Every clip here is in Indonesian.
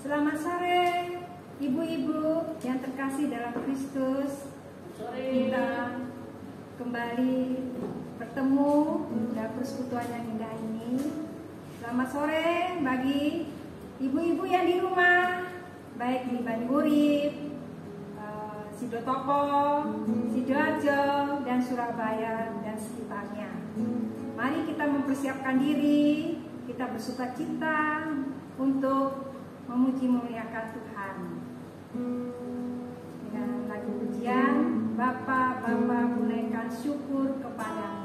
Selamat sore, ibu-ibu yang terkasih dalam Kristus. Kita kembali bertemu dalam persekutuan yang indah ini. Selamat sore bagi ibu-ibu yang di rumah, baik di Banyurip, Sidotopo, Sidoarjo, dan Surabaya dan sekitarnya. Mari kita mempersiapkan diri, kita bersukacita untuk memuji memuliakan Tuhan. Dengan lagu pujian, Bapa bunaikan syukur kepadamu.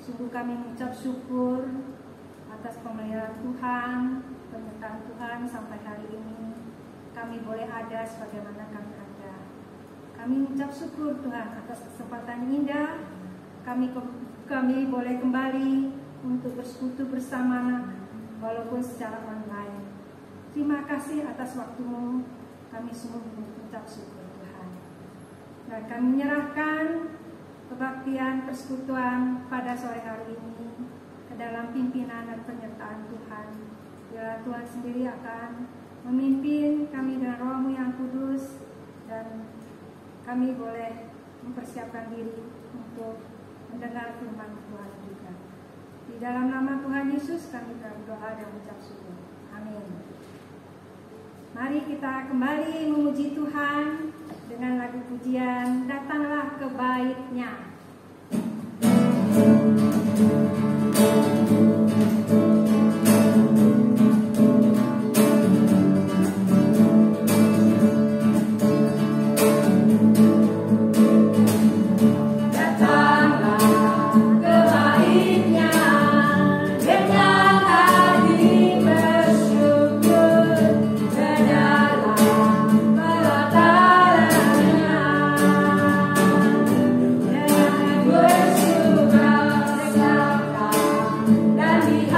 Sungguh kami mengucap syukur atas pemeliharaan Tuhan, penyertaan Tuhan sampai hari ini. Kami boleh ada sebagaimana kami ada. Kami mengucap syukur Tuhan atas kesempatan indah. Kami boleh kembali untuk bersekutu bersama walaupun secara online. Terima kasih atas waktumu. Kami sungguh mengucap syukur Tuhan. Dan kami menyerahkan kebaktian persekutuan pada sore hari ini ke dalam pimpinan dan penyertaan Tuhan. Bila Tuhan sendiri akan memimpin kami dengan Roh-Mu yang kudus, dan kami boleh mempersiapkan diri untuk mendengar firman Tuhan juga. Di dalam nama Tuhan Yesus kami berdoa dan mengucap syukur. Amin. Mari kita kembali memuji Tuhan dengan lagu pujian Datanglah ke Bait-Nya. Di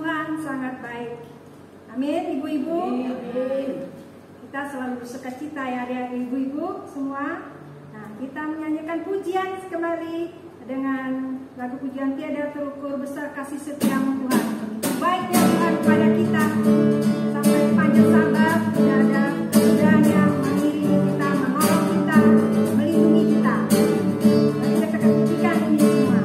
Tuhan sangat baik. Amin, ibu-ibu. Kita selalu bersukacita ya, ada ibu-ibu semua. Nah, kita menyanyikan pujian kembali dengan lagu pujian Tiada Terukur Besar Kasih Setiamu Tuhan. Baiknya Tuhan kepada kita sampai sepanjang sabar, tidak ada kesudahan yang mengiringi kita, menolong kita, melindungi kita. Mari kita pujikan ini semua.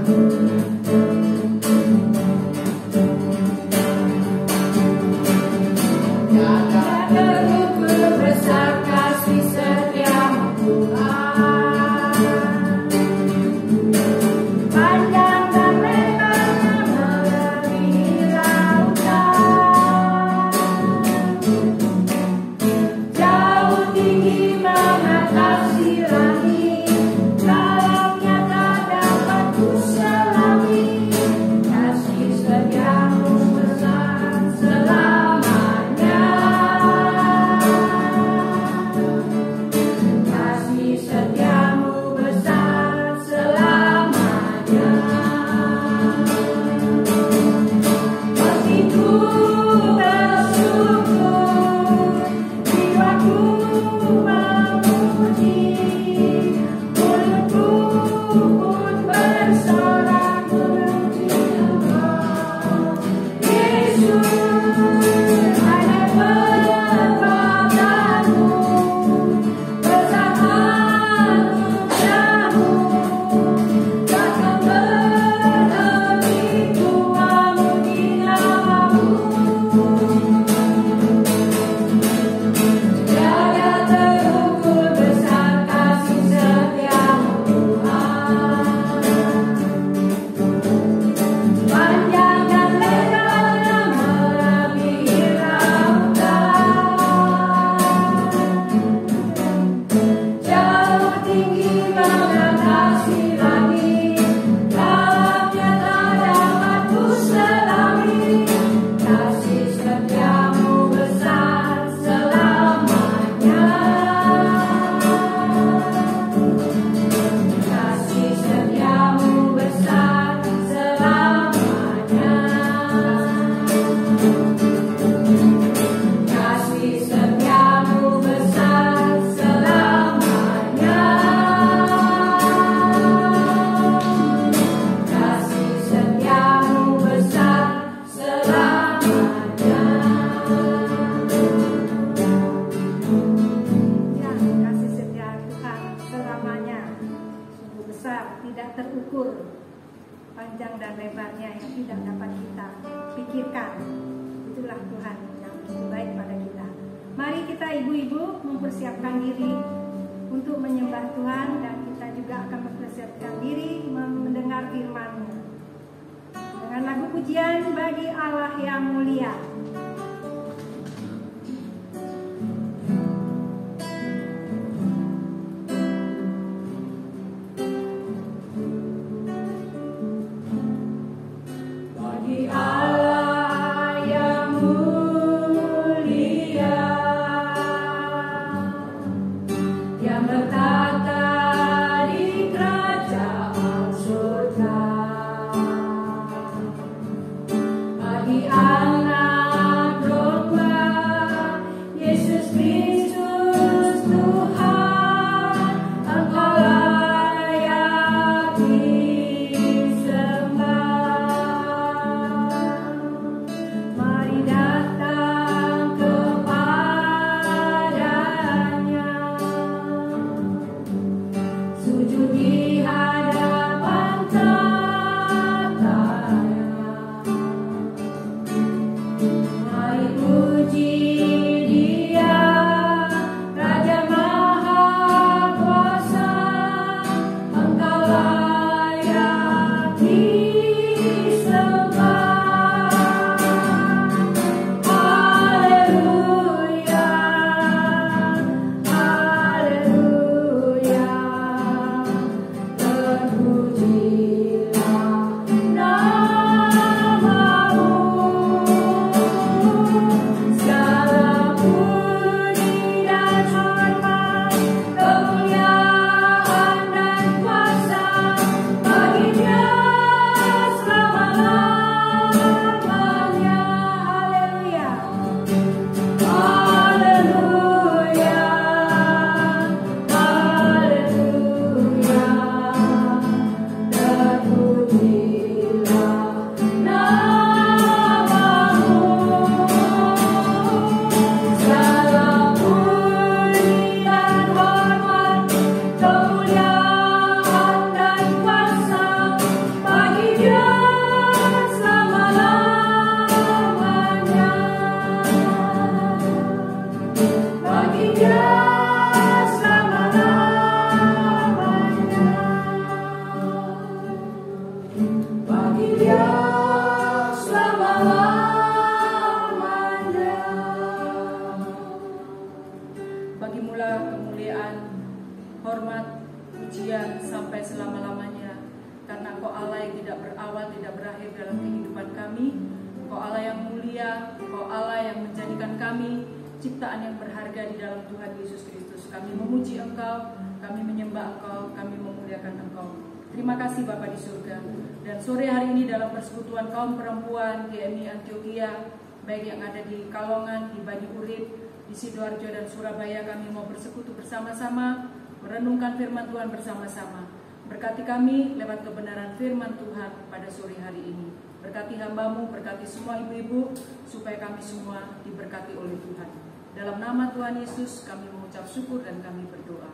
ciptaan yang berharga di dalam Tuhan Yesus Kristus. Kami memuji Engkau, kami menyembah Engkau, kami memuliakan Engkau. Terima kasih Bapa di surga. Dan sore hari ini dalam persekutuan kaum perempuan GMI Antioquia, baik yang ada di Kalongan, di Bani Urip, di Sidoarjo dan Surabaya, kami mau bersekutu bersama-sama, merenungkan firman Tuhan bersama-sama. Berkati kami lewat kebenaran firman Tuhan pada sore hari ini. Berkati hamba-Mu, berkati semua ibu-ibu, supaya kami semua diberkati oleh Tuhan. Dalam nama Tuhan Yesus kami mengucap syukur dan kami berdoa.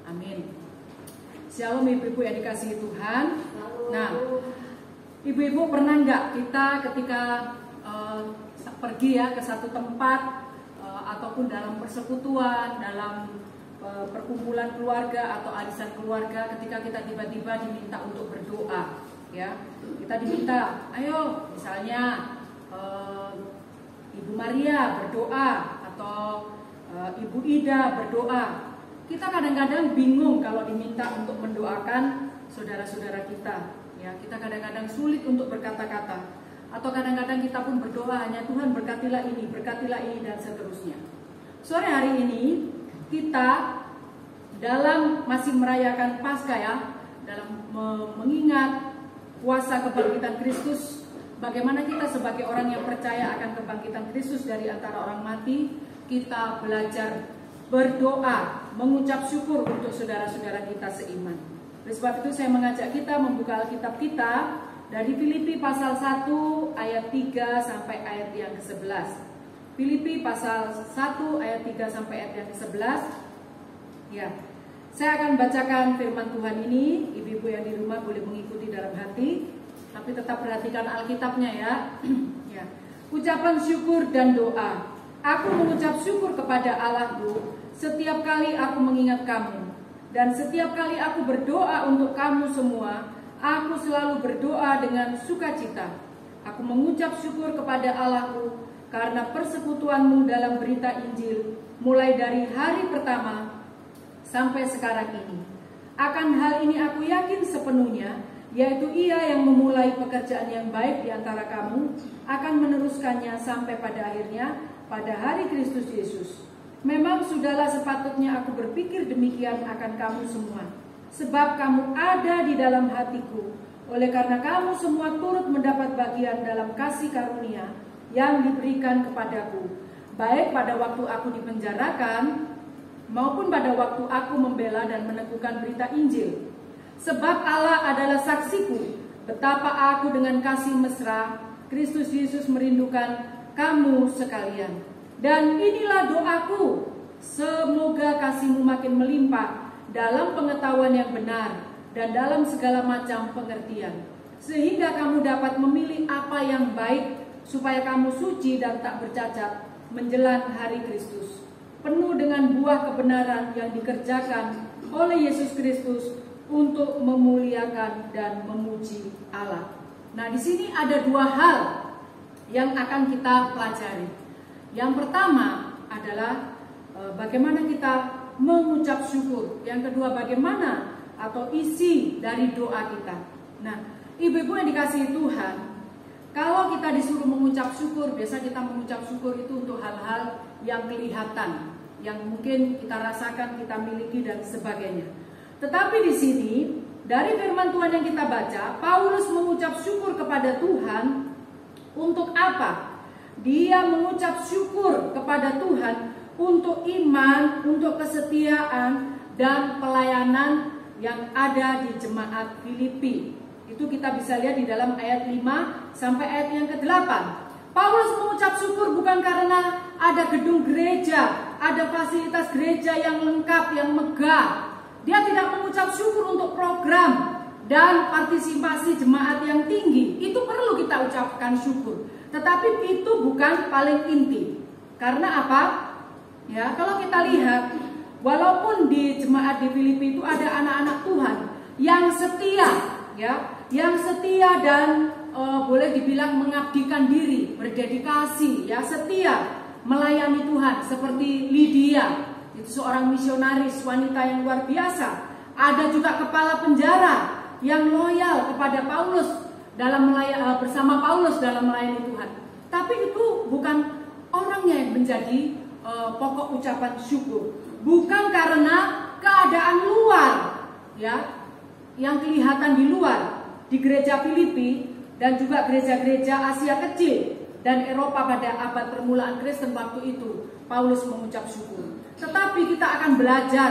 Amin. Shalom ibu-ibu yang dikasihi Tuhan. Nah, ibu-ibu pernah nggak kita ketika pergi ya ke satu tempat ataupun dalam persekutuan, dalam perkumpulan keluarga atau arisan keluarga, ketika kita tiba-tiba diminta untuk berdoa, ya kita diminta, ayo misalnya Ibu Maria berdoa atau Ibu Ida berdoa. Kita kadang-kadang bingung kalau diminta untuk mendoakan saudara-saudara kita, ya kita kadang-kadang sulit untuk berkata-kata, atau kadang-kadang kita pun berdoa hanya Tuhan berkatilah ini dan seterusnya. Sore hari ini kita dalam masih merayakan Paskah ya, dalam mengingat kuasa kebangkitan Kristus, bagaimana kita sebagai orang yang percaya akan kebangkitan Kristus dari antara orang mati, kita belajar berdoa, mengucap syukur untuk saudara-saudara kita seiman. Oleh sebab itu saya mengajak kita membuka Alkitab kita dari Filipi pasal 1 ayat 3 sampai ayat yang ke-11. Filipi pasal 1 ayat 3 sampai ayat yang ke-11. Ya, saya akan bacakan firman Tuhan ini. Ibu-ibu yang di rumah boleh mengikuti dalam hati, tapi tetap perhatikan Alkitabnya ya. Ya. Ucapan syukur dan doa. Aku mengucap syukur kepada Allahku setiap kali aku mengingat kamu, dan setiap kali aku berdoa untuk kamu semua. Aku selalu berdoa dengan sukacita. Aku mengucap syukur kepada Allahku karena persekutuanmu dalam berita Injil, mulai dari hari pertama sampai sekarang ini. Akan hal ini aku yakin sepenuhnya, yaitu Ia yang memulai pekerjaan yang baik di antara kamu akan meneruskannya sampai pada akhirnya pada hari Kristus Yesus. Memang sudahlah sepatutnya aku berpikir demikian akan kamu semua, sebab kamu ada di dalam hatiku. Oleh karena kamu semua turut mendapat bagian dalam kasih karunia yang diberikan kepadaku, baik pada waktu aku dipenjarakan maupun pada waktu aku membela dan meneguhkan berita Injil. Sebab Allah adalah saksiku betapa aku dengan kasih mesra Kristus Yesus merindukan kamu sekalian. Dan inilah doaku, semoga kasihmu makin melimpah dalam pengetahuan yang benar dan dalam segala macam pengertian, sehingga kamu dapat memilih apa yang baik, supaya kamu suci dan tak bercacat menjelang hari Kristus, penuh dengan buah kebenaran yang dikerjakan oleh Yesus Kristus untuk memuliakan dan memuji Allah. Nah, di sini ada dua hal yang akan kita pelajari. Yang pertama adalah bagaimana kita mengucap syukur. Yang kedua, bagaimana atau isi dari doa kita. Nah, ibu-ibu yang dikasihi Tuhan, kalau kita disuruh mengucap syukur, biasa kita mengucap syukur itu untuk hal-hal yang kelihatan, yang mungkin kita rasakan, kita miliki dan sebagainya. Tetapi di sini dari firman Tuhan yang kita baca, Paulus mengucap syukur kepada Tuhan untuk apa? Dia mengucap syukur kepada Tuhan untuk iman, untuk kesetiaan dan pelayanan yang ada di jemaat Filipi. Itu kita bisa lihat di dalam ayat 5 sampai ayat yang ke-8. Paulus mengucap syukur bukan karena ada gedung gereja, ada fasilitas gereja yang lengkap, yang megah. Dia tidak mengucap syukur untuk program dan partisipasi jemaat yang tinggi. Itu perlu kita ucapkan syukur. Tetapi itu bukan paling inti. Karena apa? Ya, kalau kita lihat, walaupun di jemaat di Filipi itu ada anak-anak Tuhan yang setia, ya, yang setia dan boleh dibilang mengabdikan diri, berdedikasi, ya, setia melayani Tuhan, seperti Lydia, itu seorang misionaris wanita yang luar biasa. Ada juga kepala penjara yang loyal kepada Paulus dalam bersama Paulus dalam melayani Tuhan. Tapi itu bukan orangnya yang menjadi pokok ucapan syukur. Bukan karena keadaan luar, ya, yang kelihatan di luar, di gereja Filipi dan juga gereja-gereja Asia Kecil dan Eropa pada abad permulaan Kristen waktu itu, Paulus mengucap syukur. Tetapi kita akan belajar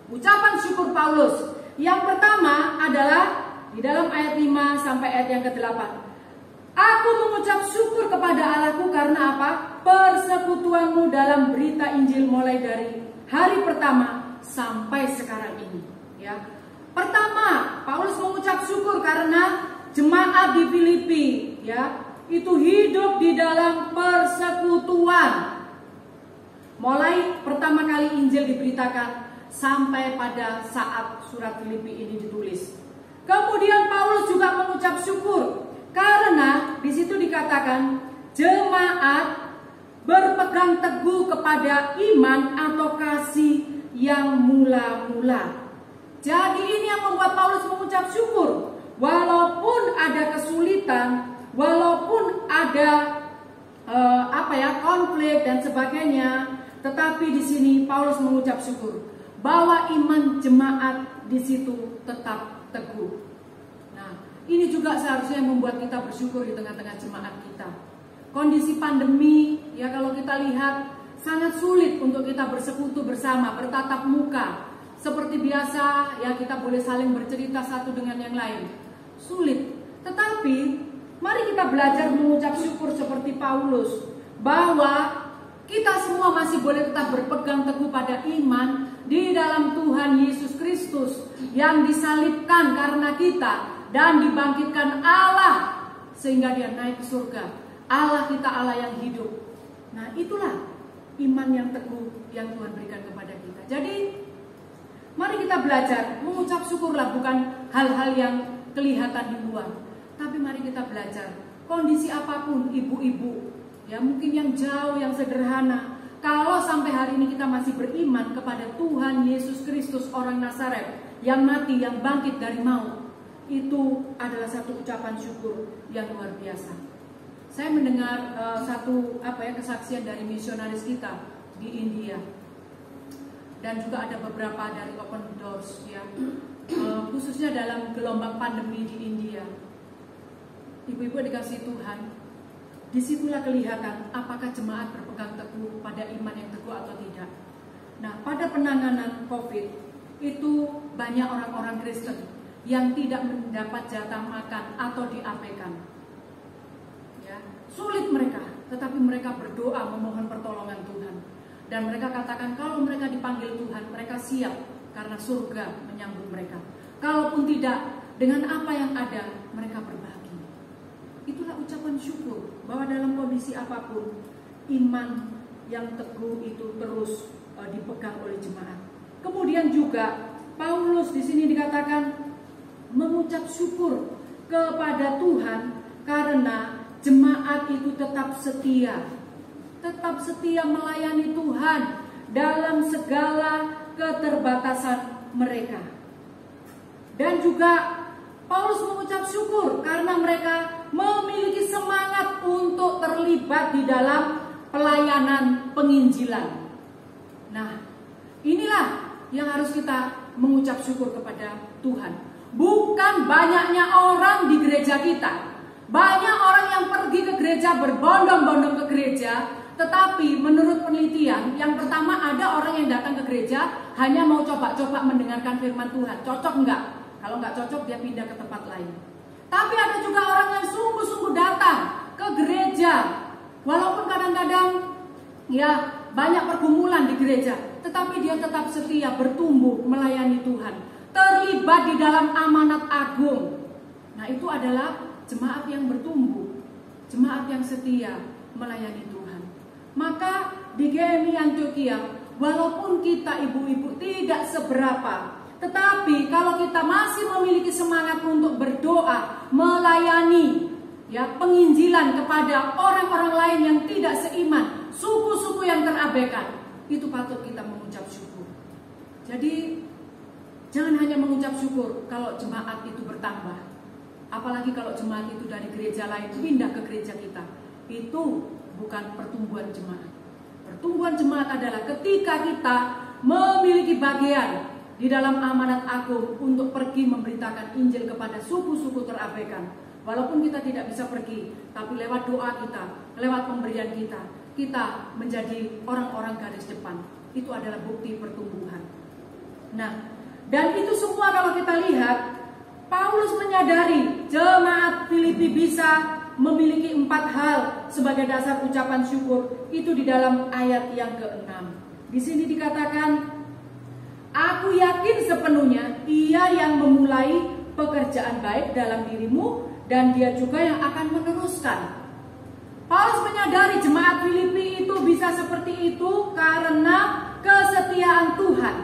ucapan syukur Paulus. Yang pertama adalah di dalam ayat 5 sampai ayat yang ke-8. Aku mengucap syukur kepada Allahku karena apa? Persekutuanmu dalam berita Injil mulai dari hari pertama sampai sekarang ini. Ya. Pertama, Paulus mengucap syukur karena jemaat di Filipi, ya, itu hidup di dalam persekutuan. Mulai pertama kali Injil diberitakan sampai pada saat surat Filipi ini ditulis. Kemudian Paulus juga mengucap syukur karena di situ dikatakan jemaat berpegang teguh kepada iman atau kasih yang mula-mula. Jadi ini yang membuat Paulus mengucap syukur. Walaupun ada kesulitan, walaupun ada konflik dan sebagainya, tetapi di sini Paulus mengucap syukur bahwa iman jemaat di situ tetap teguh. Nah, ini juga seharusnya membuat kita bersyukur di tengah-tengah jemaat kita. Kondisi pandemi, ya, kalau kita lihat sangat sulit untuk kita bersekutu bersama, bertatap muka. Seperti biasa, ya, kita boleh saling bercerita satu dengan yang lain. Sulit. Tetapi mari kita belajar mengucap syukur seperti Paulus, bahwa kita semua masih boleh tetap berpegang teguh pada iman di dalam Tuhan Yesus Kristus yang disalibkan karena kita dan dibangkitkan Allah sehingga dia naik ke surga. Allah kita Allah yang hidup. Nah, itulah iman yang teguh yang Tuhan berikan kepada kita. Jadi mari kita belajar mengucap syukurlah, bukan hal-hal yang kelihatan di luar, tapi mari kita belajar kondisi apapun, ibu-ibu, ya, mungkin yang jauh, yang sederhana, kalau sampai hari ini kita masih beriman kepada Tuhan Yesus Kristus orang Nazaret yang mati, yang bangkit dari maut, itu adalah satu ucapan syukur yang luar biasa. Saya mendengar kesaksian dari misionaris kita di India, dan juga ada beberapa dari Open Doors, ya, khususnya dalam gelombang pandemi di India. Ibu-ibu dikasih Tuhan, disitulah kelihatan apakah jemaat berpegang teguh pada iman yang teguh atau tidak. Nah, pada penanganan COVID itu banyak orang-orang Kristen yang tidak mendapat jatah makan atau diabaikan. Ya, sulit mereka, tetapi mereka berdoa memohon pertolongan Tuhan. Dan mereka katakan kalau mereka dipanggil Tuhan, mereka siap karena surga menyambut mereka. Kalaupun tidak, dengan apa yang ada, mereka berbagi. Itulah ucapan syukur bahwa dalam kondisi apapun, iman yang teguh itu terus dipegang oleh jemaat. Kemudian juga Paulus di sini dikatakan mengucap syukur kepada Tuhan karena jemaat itu tetap setia melayani Tuhan dalam segala keterbatasan mereka. Dan juga Paulus mengucap syukur karena mereka memiliki semangat untuk terlibat di dalam pelayanan penginjilan. Nah, inilah yang harus kita mengucap syukur kepada Tuhan. Bukan banyaknya orang di gereja kita. Banyak orang yang pergi ke gereja, berbondong-bondong ke gereja, tetapi menurut penelitian, yang pertama ada orang yang datang ke gereja hanya mau coba-coba mendengarkan firman Tuhan. Cocok enggak? Kalau enggak cocok, dia pindah ke tempat lain. Tapi ada juga orang yang sungguh-sungguh datang ke gereja, walaupun kadang-kadang ya banyak pergumulan di gereja, tetapi dia tetap setia bertumbuh melayani Tuhan, terlibat di dalam amanat agung. Nah, itu adalah jemaat yang bertumbuh, jemaat yang setia melayani Tuhan. Maka di GMI Antioquia, walaupun kita ibu-ibu tidak seberapa, tetapi kalau kita masih memiliki semangat untuk berdoa, melayani ya penginjilan kepada orang-orang lain yang tidak seiman, suku-suku yang terabaikan, itu patut kita mengucap syukur. Jadi jangan hanya mengucap syukur kalau jemaat itu bertambah, apalagi kalau jemaat itu dari gereja lain pindah ke gereja kita. Itu bukan pertumbuhan jemaat. Pertumbuhan jemaat adalah ketika kita memiliki bagian di dalam amanat agung untuk pergi memberitakan Injil kepada suku-suku terabaikan. Walaupun kita tidak bisa pergi, tapi lewat doa kita, lewat pemberian kita, kita menjadi orang-orang garis depan. Itu adalah bukti pertumbuhan. Nah, dan itu semua kalau kita lihat, Paulus menyadari jemaat Filipi bisa memiliki 4 hal sebagai dasar ucapan syukur. Itu di dalam ayat yang ke-6. Di sini dikatakan, aku yakin sepenuhnya Ia yang memulai pekerjaan baik dalam dirimu, dan Dia juga yang akan meneruskan. Paulus menyadari jemaat Filipi itu bisa seperti itu karena kesetiaan Tuhan.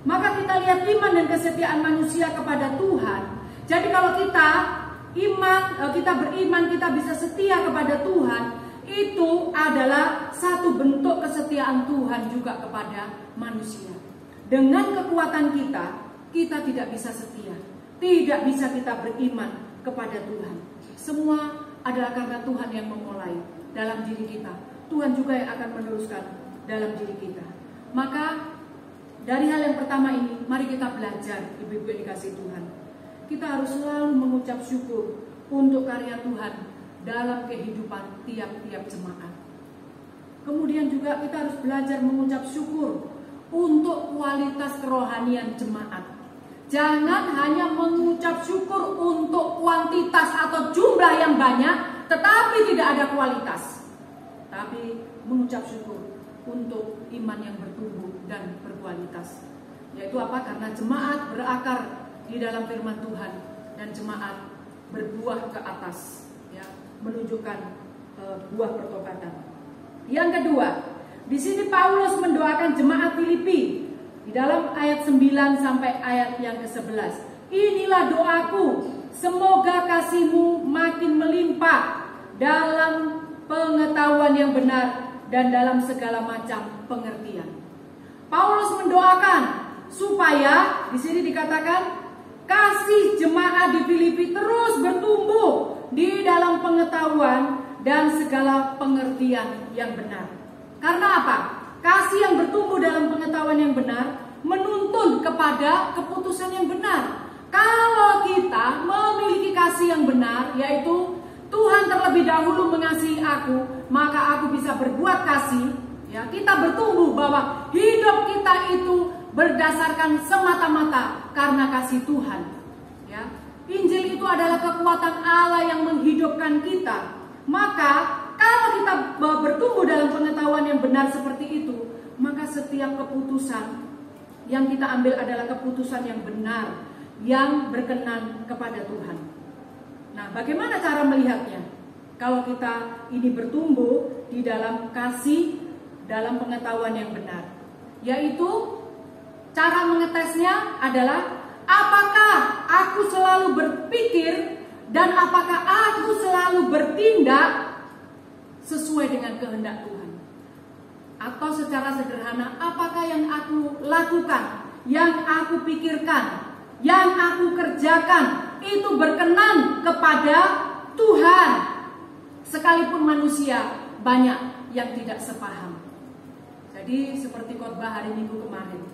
Maka kita lihat iman dan kesetiaan manusia kepada Tuhan. Jadi kalau kita beriman, kita bisa setia kepada Tuhan, itu adalah satu bentuk kesetiaan Tuhan juga kepada manusia. Dengan kekuatan kita tidak bisa setia, tidak bisa kita beriman kepada Tuhan. Semua adalah karena Tuhan yang memulai dalam diri kita. Tuhan juga yang akan meneruskan dalam diri kita. Maka dari hal yang pertama ini, mari kita belajar, ibu-ibu yang dikasihi Tuhan. Kita harus selalu mengucap syukur untuk karya Tuhan dalam kehidupan tiap-tiap jemaat. Kemudian juga kita harus belajar mengucap syukur untuk kualitas kerohanian jemaat. Jangan hanya mengucap syukur untuk kuantitas atau jumlah yang banyak, tetapi tidak ada kualitas. Tapi mengucap syukur untuk iman yang bertumbuh dan berkualitas. Yaitu apa? Karena jemaat berakar di dalam firman Tuhan dan jemaat berbuah ke atas, ya, menunjukkan buah pertobatan. Yang kedua, di sini Paulus mendoakan jemaat Filipi di dalam ayat 9 sampai ayat yang ke-11. Inilah doaku, semoga kasihmu makin melimpah dalam pengetahuan yang benar dan dalam segala macam pengertian. Paulus mendoakan supaya di sini dikatakan kasih jemaat di Filipi terus bertumbuh di dalam pengetahuan dan segala pengertian yang benar. Karena apa? Kasih yang bertumbuh dalam pengetahuan yang benar menuntun kepada keputusan yang benar. Kalau kita memiliki kasih yang benar, yaitu Tuhan terlebih dahulu mengasihi aku, maka aku bisa berbuat kasih. Ya, kita bertumbuh bahwa hidup kita itu berdasarkan semata-mata karena kasih Tuhan. Ya, Injil itu adalah kekuatan Allah yang menghidupkan kita. Maka kalau kita bertumbuh dalam pengetahuan yang benar seperti itu, maka setiap keputusan yang kita ambil adalah keputusan yang benar, yang berkenan kepada Tuhan. Nah, bagaimana cara melihatnya? Kalau kita ini bertumbuh di dalam kasih, dalam pengetahuan yang benar, yaitu cara mengetesnya adalah apakah aku selalu berpikir dan apakah aku selalu bertindak sesuai dengan kehendak Tuhan. Atau secara sederhana, apakah yang aku lakukan, yang aku pikirkan, yang aku kerjakan itu berkenan kepada Tuhan. Sekalipun manusia banyak yang tidak sepaham. Jadi seperti khotbah hari Minggu kemarin,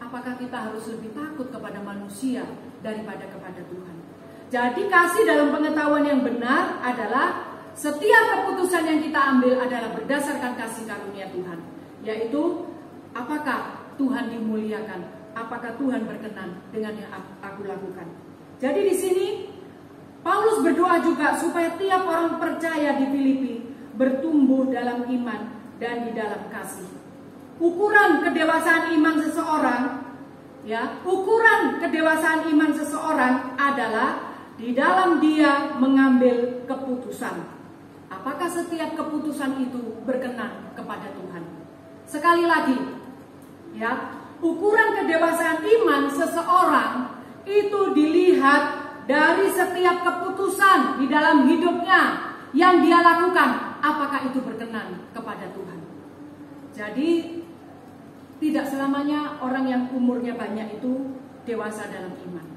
apakah kita harus lebih takut kepada manusia daripada kepada Tuhan? Jadi kasih dalam pengetahuan yang benar adalah setiap keputusan yang kita ambil adalah berdasarkan kasih karunia Tuhan. Yaitu apakah Tuhan dimuliakan, apakah Tuhan berkenan dengan yang aku lakukan. Jadi di sini Paulus berdoa juga supaya tiap orang percaya di Filipi bertumbuh dalam iman dan di dalam kasih. Ukuran kedewasaan iman seseorang, ya, ukuran kedewasaan iman seseorang adalah di dalam dia mengambil keputusan. Apakah setiap keputusan itu berkenan kepada Tuhan? Sekali lagi, ya, ukuran kedewasaan iman seseorang itu dilihat dari setiap keputusan di dalam hidupnya yang dia lakukan, apakah itu berkenan kepada Tuhan. Jadi tidak selamanya orang yang umurnya banyak itu dewasa dalam iman.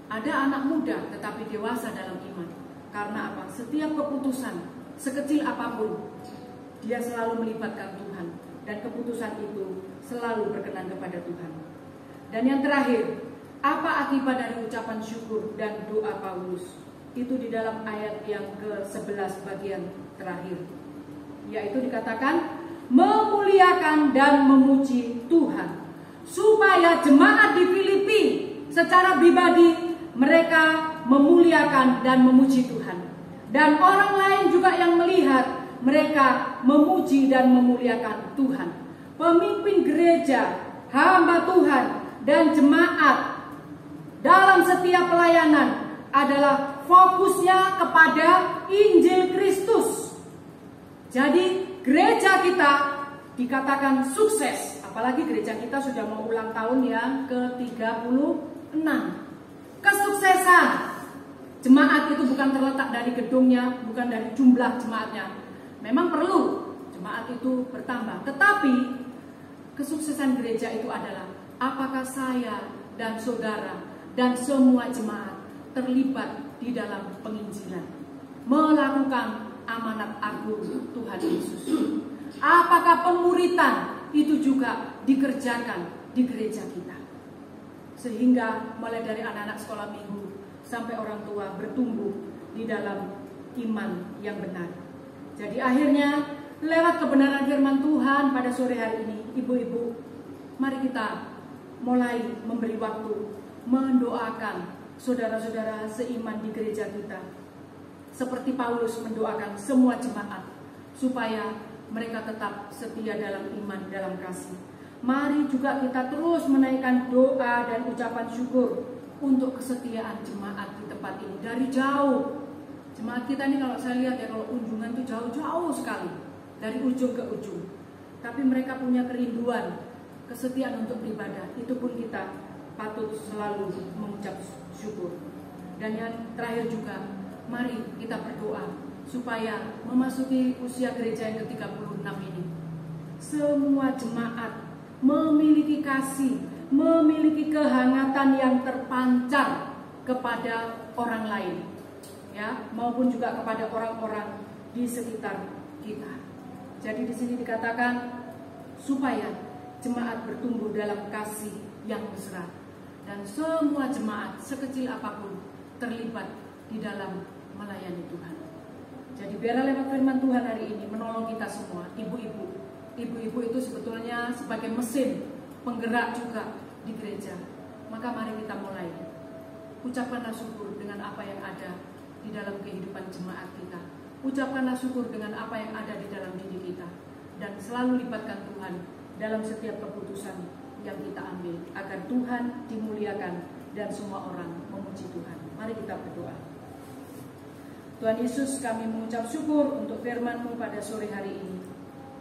Ada anak muda tetapi dewasa dalam iman. Karena apa? Setiap keputusan sekecil apapun dia selalu melibatkan Tuhan, dan keputusan itu selalu berkenan kepada Tuhan. Dan yang terakhir, apa akibat dari ucapan syukur dan doa Paulus? Itu di dalam ayat yang ke-11 bagian terakhir, yaitu dikatakan memuliakan dan memuji Tuhan, supaya jemaat di Filipi secara pribadi mereka memuliakan dan memuji Tuhan, dan orang lain juga yang melihat mereka memuji dan memuliakan Tuhan. Pemimpin gereja, hamba Tuhan, dan jemaat dalam setiap pelayanan adalah fokusnya kepada Injil Kristus. Jadi gereja kita dikatakan sukses, apalagi gereja kita sudah mau ulang tahun yang ke-36. Kesuksesan jemaat itu bukan terletak dari gedungnya, bukan dari jumlah jemaatnya. Memang perlu jemaat itu bertambah, tetapi kesuksesan gereja itu adalah apakah saya dan saudara dan semua jemaat terlibat di dalam penginjilan, melakukan amanat agung Tuhan Yesus. Apakah pemuritan itu juga dikerjakan di gereja kita, sehingga mulai dari anak-anak sekolah minggu sampai orang tua bertumbuh di dalam iman yang benar. Jadi akhirnya lewat kebenaran firman Tuhan pada sore hari ini, ibu-ibu, mari kita mulai memberi waktu mendoakan saudara-saudara seiman di gereja kita, seperti Paulus mendoakan semua jemaat supaya mereka tetap setia dalam iman, dalam kasih. Mari juga kita terus menaikkan doa dan ucapan syukur untuk kesetiaan jemaat di tempat ini dari jauh. Jemaat kita ini kalau saya lihat ya, kalau kunjungan itu jauh-jauh sekali dari ujung ke ujung, tapi mereka punya kerinduan, kesetiaan untuk beribadah. Itu pun kita patut selalu mengucap syukur. Dan yang terakhir juga, mari kita berdoa supaya memasuki usia gereja yang ke-36 ini, semua jemaat memiliki kasih, memiliki kehangatan yang terpancar kepada orang lain, ya, maupun juga kepada orang-orang di sekitar kita. Jadi di sini dikatakan supaya jemaat bertumbuh dalam kasih yang mesra, dan semua jemaat sekecil apapun terlibat di dalam melayani Tuhan. Jadi biarlah lewat firman Tuhan hari ini menolong kita semua, ibu-ibu. Ibu-ibu itu sebetulnya sebagai mesin penggerak juga di gereja. Maka mari kita mulai. Ucapkanlah syukur dengan apa yang ada di dalam kehidupan jemaat kita. Ucapkanlah syukur dengan apa yang ada di dalam diri kita. Dan selalu libatkan Tuhan dalam setiap keputusan yang kita ambil, agar Tuhan dimuliakan dan semua orang memuji Tuhan. Mari kita berdoa. Tuhan Yesus, kami mengucap syukur untuk firman-Mu pada sore hari ini.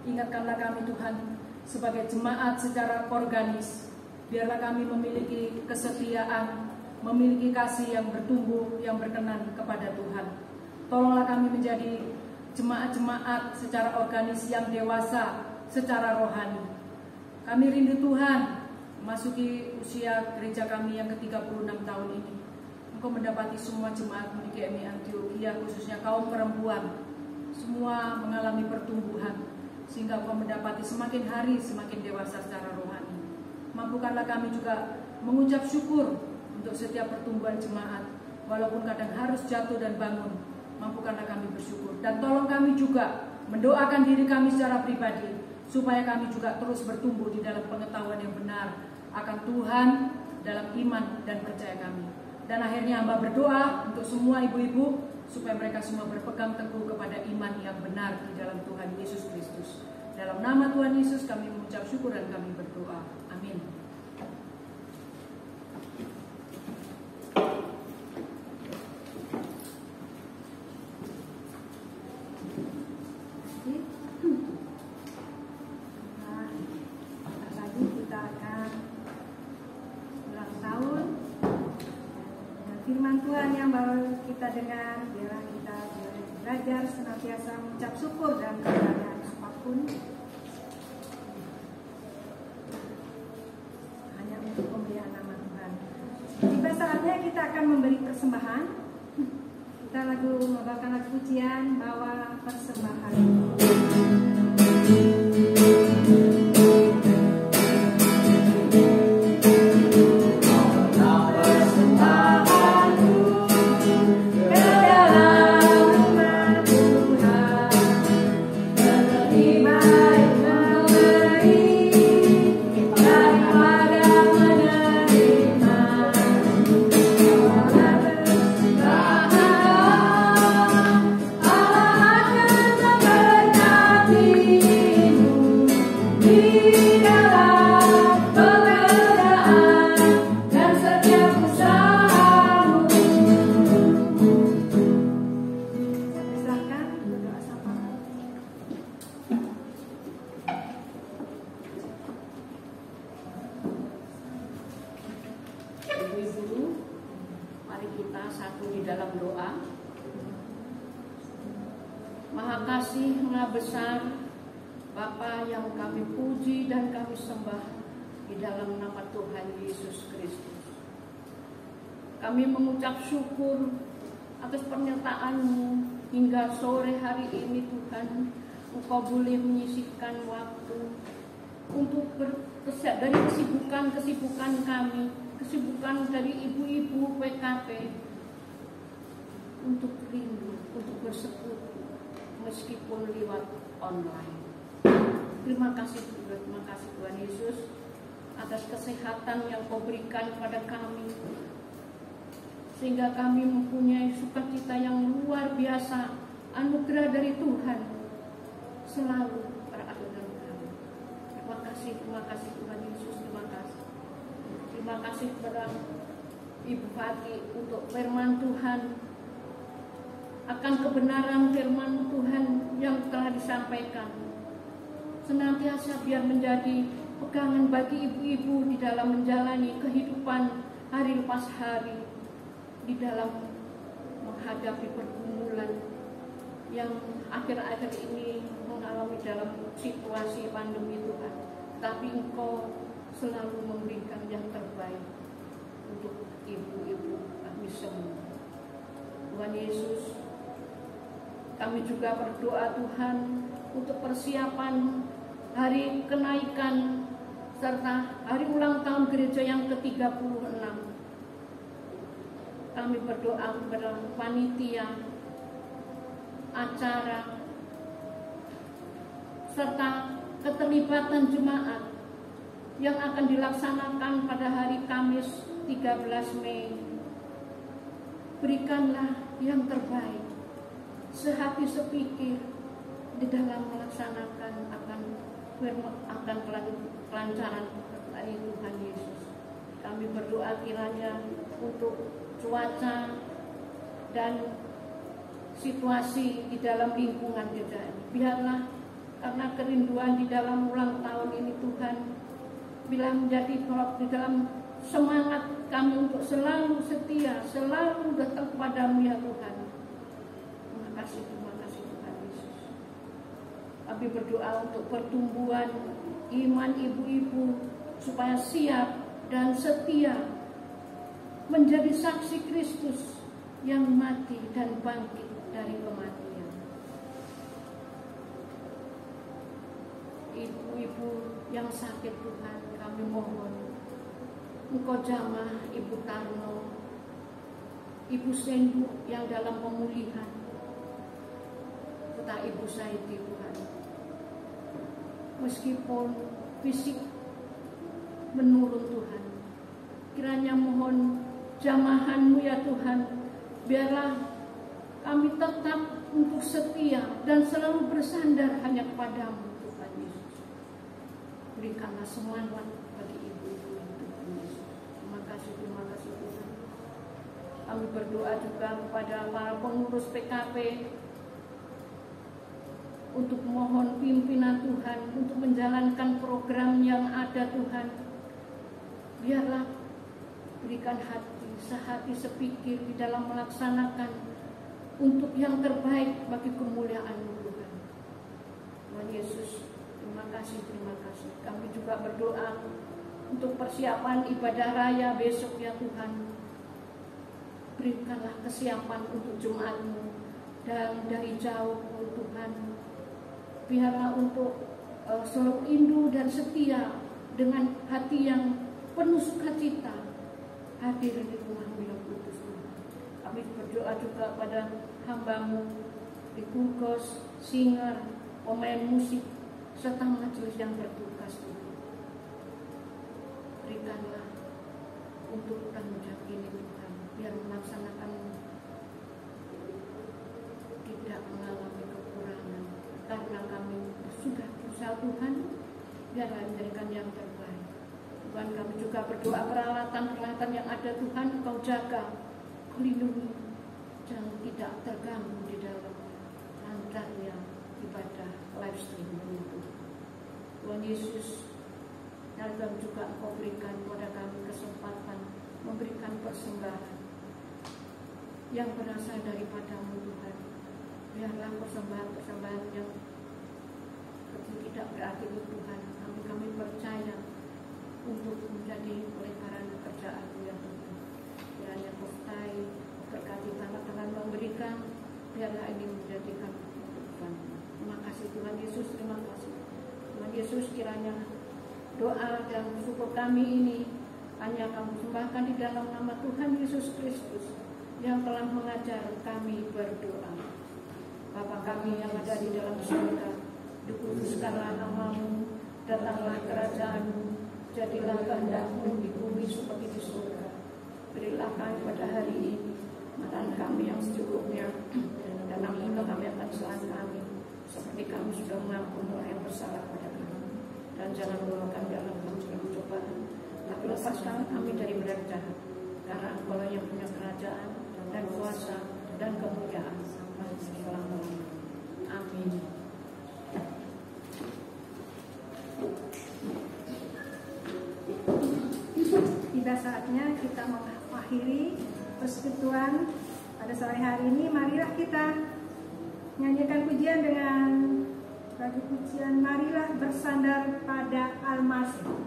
Ingatkanlah kami Tuhan sebagai jemaat secara organis. Biarlah kami memiliki kesetiaan, memiliki kasih yang bertumbuh, yang berkenan kepada Tuhan. Tolonglah kami menjadi jemaat-jemaat secara organis yang dewasa secara rohani. Kami rindu Tuhan memasuki usia gereja kami yang ke-36 tahun ini. Engkau mendapati semua jemaat-Mu di GMI Antioquia, khususnya kaum perempuan, semua mengalami pertumbuhan, sehingga Engkau mendapati semakin hari semakin dewasa secara rohani. Mampukanlah kami juga mengucap syukur untuk setiap pertumbuhan jemaat, walaupun kadang harus jatuh dan bangun. Mampukanlah kami bersyukur, dan tolong kami juga mendoakan diri kami secara pribadi, supaya kami juga terus bertumbuh di dalam pengetahuan yang benar akan Tuhan, dalam iman dan percaya kami. Dan akhirnya hamba berdoa untuk semua ibu-ibu, supaya mereka semua berpegang teguh kepada iman yang benar di dalam Tuhan Yesus Kristus. Dalam nama Tuhan Yesus kami mengucap syukur dan kami berdoa. Amin. Tuhan yang baru kita dengar, biarlah kita belajar senantiasa mengucap syukur dalam keadaan apapun, hanya untuk pemuliaan nama Tuhan. Tiba saatnya kita akan memberi persembahan. Kita membawakan lagu pujian, bawa persembahan. Maha kasih, Maha besar, Bapa yang kami puji dan kami sembah di dalam nama Tuhan Yesus Kristus. Kami mengucap syukur atas pernyataan-Mu hingga sore hari ini Tuhan. Engkau boleh menyisihkan waktu untuk dari kesibukan kami, kesibukan dari ibu-ibu PKP untuk rindu, untuk bersekutu meskipun lewat online. Terima kasih Tuhan Yesus atas kesehatan yang Kau berikan kepada kami, sehingga kami mempunyai sukacita yang luar biasa, anugerah dari Tuhan selalu berada dalam kami. Terima kasih Tuhan Yesus, terima kasih kepada Ibu Fati untuk firman Tuhan, akan kebenaran firman Tuhan yang telah disampaikan. Senantiasa biar menjadi pegangan bagi ibu-ibu di dalam menjalani kehidupan hari lepas hari, di dalam menghadapi pergumulan yang akhir-akhir ini mengalami dalam situasi pandemi Tuhan. Tapi Engkau selalu memberikan yang terbaik untuk ibu-ibu kami semua. Tuhan Yesus, kami juga berdoa Tuhan untuk persiapan hari kenaikan serta hari ulang tahun gereja yang ke-36. Kami berdoa kepada panitia acara serta keterlibatan jemaat yang akan dilaksanakan pada hari Kamis 13 Mei. Berikanlah yang terbaik, sehati sepikir di dalam melaksanakan akan kelancaran dari Tuhan Yesus. Kami berdoa kiranya untuk cuaca dan situasi di dalam lingkungan gereja ini. Biarlah karena kerinduan di dalam ulang tahun ini Tuhan, bila menjadi di dalam semangat kami untuk selalu setia, selalu datang kepadamu ya Tuhan. Terima kasih Tuhan Yesus. Kami berdoa untuk pertumbuhan iman ibu-ibu supaya siap dan setia menjadi saksi Kristus yang mati dan bangkit dari kematian. Ibu-ibu yang sakit Tuhan, kami mohon Engkau jamah Ibu Tarno, Ibu Sendu yang dalam pemulihan, serta Ibu Saidi Tuhan. Meskipun fisik menurun Tuhan, kiranya mohon jamahan-Mu ya Tuhan, biarlah kami tetap untuk setia dan selalu bersandar hanya kepadamu Tuhan Yesus. Berikanlah semangat bagi ibu-ibu Tuhan Yesus. Terima kasih Tuhan. Kami berdoa juga kepada para pengurus PKP untuk mohon pimpinan Tuhan untuk menjalankan program yang ada Tuhan. Biarlah berikan hati, sehati sepikir di dalam melaksanakan untuk yang terbaik bagi kemuliaan-Mu Tuhan. Tuhan Yesus, terima kasih. Kami juga berdoa untuk persiapan ibadah raya besok ya Tuhan. Berikanlah kesiapan untuk jemaat-Mu dan dari jauh pun Tuhan. Biarlah untuk selalu rindu dan setia dengan hati yang penuh sukacita hadir di rumah-Mu yang kudus Tuhan. Kami berdoa juga pada hamba-Mu di Kurgos, singer, pemain musik, serta majelis yang bertugas Tuhan. Berikanlah untuk tanggung jawab ini Tuhan, biar melaksanakan tidak mengalami kekurangan, karena kami sudah berusaha Tuhan, biarlah menjadikan yang terbaik. Tuhan, kami juga berdoa peralatan yang ada Tuhan Kau jaga, lindungi, jangan tidak terganggu di dalam lancarnya ibadah live streaming itu. Tuhan Yesus, dan kami juga Engkau berikan kepada kami kesempatan memberikan persembahan yang berasal daripada-Mu Tuhan. biarlah persembahan-persembahan yang kecil tidak berarti untuk Tuhan. Kami percaya untuk menjadi peletaran pekerjaan-Mu yang Tuhan. Kiranya Kau berkati tangan-tangan memberikan, biarlah ini menjadikan Tuhan. Terima kasih Tuhan Yesus, terima kasih Tuhan Yesus. Kiranya doa dan syukur kami ini hanya Kamu sembahkan di dalam nama Tuhan Yesus Kristus yang telah mengajar kami berdoa. Bapa kami yang ada di dalam surga, dikuduskanlah nama-Mu, datanglah kerajaan-Mu, jadilah kehendak-Mu di bumi seperti di surga. Berilah kami pada hari ini makan kami yang secukupnya, dan ampunilah kami akan kesalahan kami, seperti kami sudah mengampuni orang yang bersalah pada kami. Dan jangan membawa kami dalam pencobaan, tapi lepaskan kami dari bala jahat, karena Engkau yang punya kerajaan dan kuasa dan kemuliaan sampai selama-lamanya. Amin. Tiba saatnya kita mengakhiri persekutuan pada sore hari ini. Marilah kita nyanyikan pujian dengan lagu pujian Marilah Bersandar Pada Al-Masih.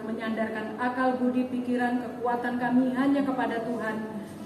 Menyandarkan akal, budi, pikiran, kekuatan kami hanya kepada Tuhan,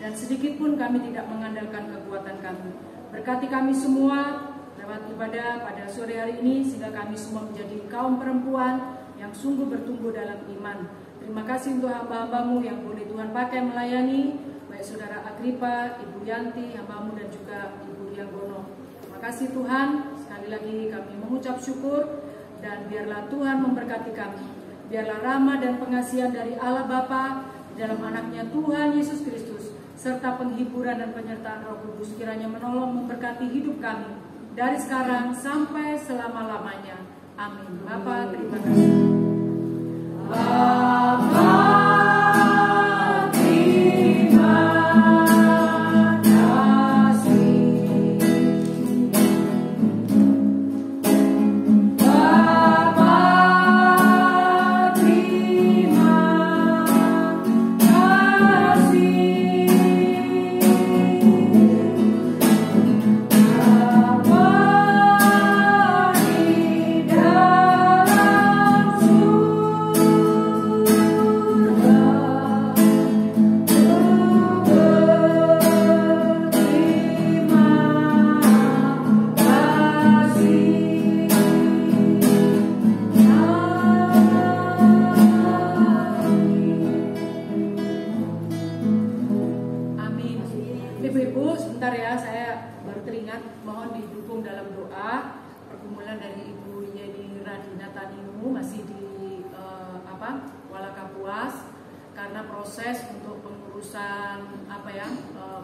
dan sedikit pun kami tidak mengandalkan kekuatan kami. Berkati kami semua lewat ibadah pada sore hari ini, sehingga kami semua menjadi kaum perempuan yang sungguh bertumbuh dalam iman. Terima kasih untuk hamba-hambamu yang boleh Tuhan pakai melayani, baik Saudara Agripa, Ibu Yanti, hambamu, dan juga Ibu Diagono. Terima kasih Tuhan, sekali lagi kami mengucap syukur, dan biarlah Tuhan memberkati kami. Biarlah rahmat dan pengasihan dari Allah Bapa dalam anaknya Tuhan Yesus Kristus, serta penghiburan dan penyertaan Roh Kudus kiranya menolong memberkati hidup kami dari sekarang sampai selama-lamanya. Amin. Bapa, terima kasih.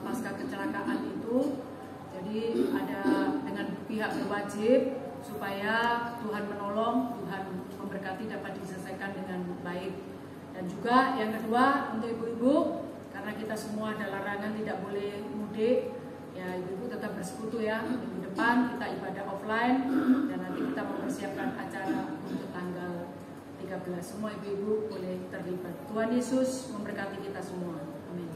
Pasca kecelakaan itu, jadi ada dengan pihak berwajib supaya Tuhan menolong, Tuhan memberkati dapat diselesaikan dengan baik. Dan juga yang kedua untuk ibu-ibu, karena karena kita semua ada larangan tidak boleh mudik. Ya, ibu-ibu tetap bersekutu ya. Minggu depan kita ibadah offline dan nanti kita mempersiapkan acara untuk tanggal 13. Semua ibu-ibu boleh terlibat. Tuhan Yesus memberkati kita semua. Amin.